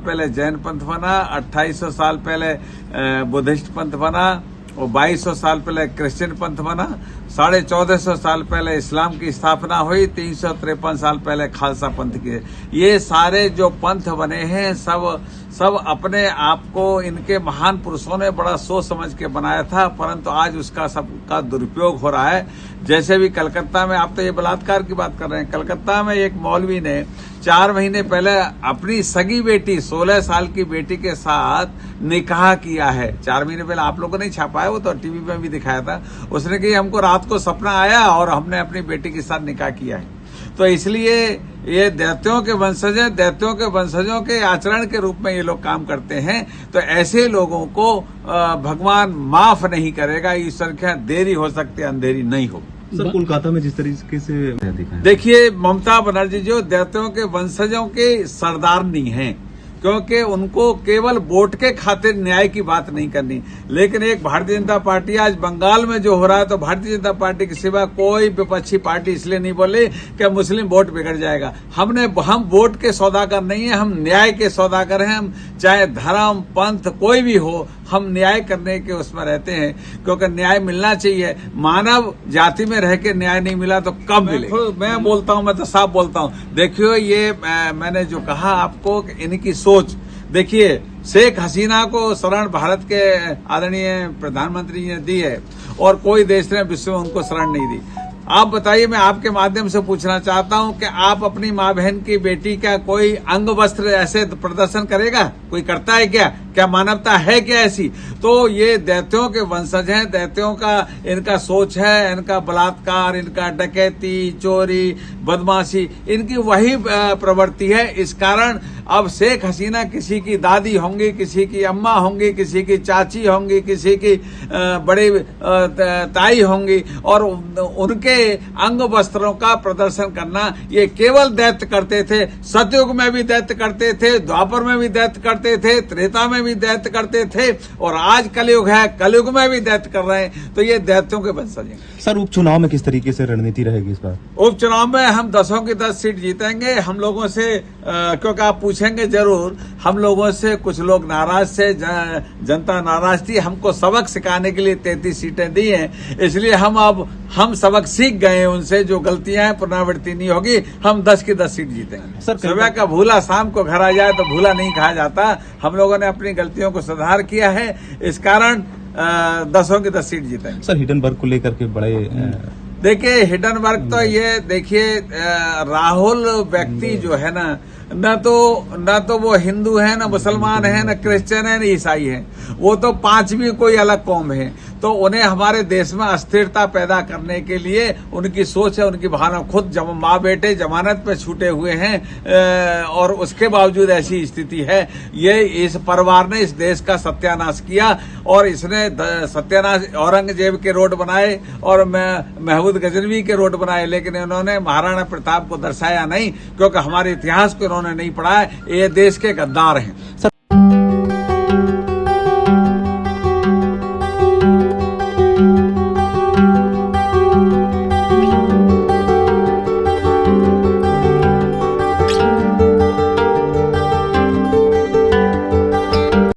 पहले जैन पंथ बना, 2800 साल पहले बुद्धिस्ट पंथ बना, और 2200 साल पहले क्रिश्चियन पंथ बना, 1450 साल पहले इस्लाम की स्थापना हुई, 353 साल पहले खालसा पंथ की। ये सारे जो पंथ बने हैं सब अपने आप को इनके महान पुरुषों ने बड़ा सोच समझ के बनाया था, परंतु आज उसका सबका दुरुपयोग हो रहा है। जैसे भी कलकत्ता में, आप तो ये बलात्कार की बात कर रहे हैं, कलकत्ता में एक मौलवी ने 4 महीने पहले अपनी सगी बेटी 16 साल की बेटी के साथ निकाह किया है। 4 महीने पहले, आप लोगों ने छापा है, वो तो टीवी पे भी दिखाया था। उसने कहा हमको रात को सपना आया और हमने अपनी बेटी के साथ निकाह किया है। तो इसलिए ये दैत्यों के वंशज हैं, दैत्यों के वंशजों के आचरण के रूप में ये लोग काम करते हैं। तो ऐसे लोगों को भगवान माफ नहीं करेगा। ईश्वर के देरी हो सकती है, अंधेरी नहीं होगी। सर, कोलकाता में जिस तरीके से देखिए, ममता बनर्जी जो दैत्यों के वंशजों के सरदारनी हैं, क्योंकि उनको केवल वोट के खातिर न्याय की बात नहीं करनी। लेकिन एक भारतीय जनता पार्टी, आज बंगाल में जो हो रहा है, तो भारतीय जनता पार्टी के सिवा कोई विपक्षी पार्टी इसलिए नहीं बोली कि मुस्लिम वोट बिगड़ जाएगा। हम वोट के सौदागर नहीं है, हम न्याय के सौदागर हैं। हम चाहे धर्म पंथ कोई भी हो, हम न्याय करने के उसमें रहते हैं, क्योंकि न्याय मिलना चाहिए। मानव जाति में रह के न्याय नहीं मिला तो कब मिले? मैं बोलता हूं, मैं तो साफ बोलता हूं। देखियो, ये मैंने जो कहा आपको, इनकी सोच देखिए। शेख हसीना को शरण भारत के आदरणीय प्रधानमंत्री ने दी है, और कोई देश ने विश्व में उनको शरण नहीं दी। आप बताइए, मैं आपके माध्यम से पूछना चाहता हूं कि आप अपनी माँ बहन की बेटी का कोई अंग वस्त्र ऐसे प्रदर्शन करेगा? कोई करता है क्या? क्या मानवता है क्या ऐसी? तो ये दैत्यों के वंशज हैं, दैत्यों का इनका सोच है, इनका बलात्कार, इनका डकैती, चोरी, बदमाशी, इनकी वही प्रवृत्ति है। इस कारण अब शेख हसीना किसी की दादी होंगी, किसी की अम्मा होंगी, किसी की चाची होंगी, किसी की बड़ी ताई होंगी, और उनके अंग वस्त्रों का प्रदर्शन करना ये केवल दैत्य करते थे। सतयुग में भी दैत्य करते थे, द्वापर में भी दैत्य करते थे, त्रेता में भी दैत्य करते थे, और आज कलयुग है, कलयुग में भी दैत्य कर रहे हैं। तो ये दैत्यों के वंशज हैं। सर, उपचुनाव में किस तरीके से रणनीति रहेगी इस बार? उपचुनाव में हम 10 की 10 सीट जीतेंगे। हम लोगों से, क्योंकि आप पूछेंगे जरूर, हम लोगों से कुछ लोग नाराज थे, जनता नाराज थी। हमको सबक सिखाने के लिए 33 सीटें दी हैं, इसलिए हम सबक सीख गए उनसे। जो गलतियां हैं पुनरावृत्ति नहीं होगी। हम 10 की 10 सीट जीतेंगे। सर, सुबह का भूला शाम को घर आ जाए तो भूला नहीं कहा जाता। हम लोगों ने अपनी गलतियों को सुधार किया है, इस कारण 10 की 10 सीट जीतेंगे। सर, हिडनबर्ग को लेकर के बड़े देखिए, हिडनबर्ग तो ये देखिए, राहुल व्यक्ति जो है ना, न तो वो हिंदू है, न मुसलमान है, न क्रिश्चियन है, न ईसाई है। वो तो 5वीं कोई अलग कौम है। तो उन्हें हमारे देश में अस्थिरता पैदा करने के लिए उनकी सोच है, उनकी भावना। खुद माँ बेटे जमानत पे छूटे हुए हैं, और उसके बावजूद ऐसी स्थिति है। ये इस परिवार ने इस देश का सत्यानाश किया, और इसने सत्यानाश औरंगजेब के रोड बनाए और महमूद गजनवी के रोड बनाए, लेकिन इन्होंने महाराणा प्रताप को दर्शाया नहीं, क्योंकि हमारे इतिहास को इन्होंने नहीं पढ़ा है। ये देश के गद्दार हैं।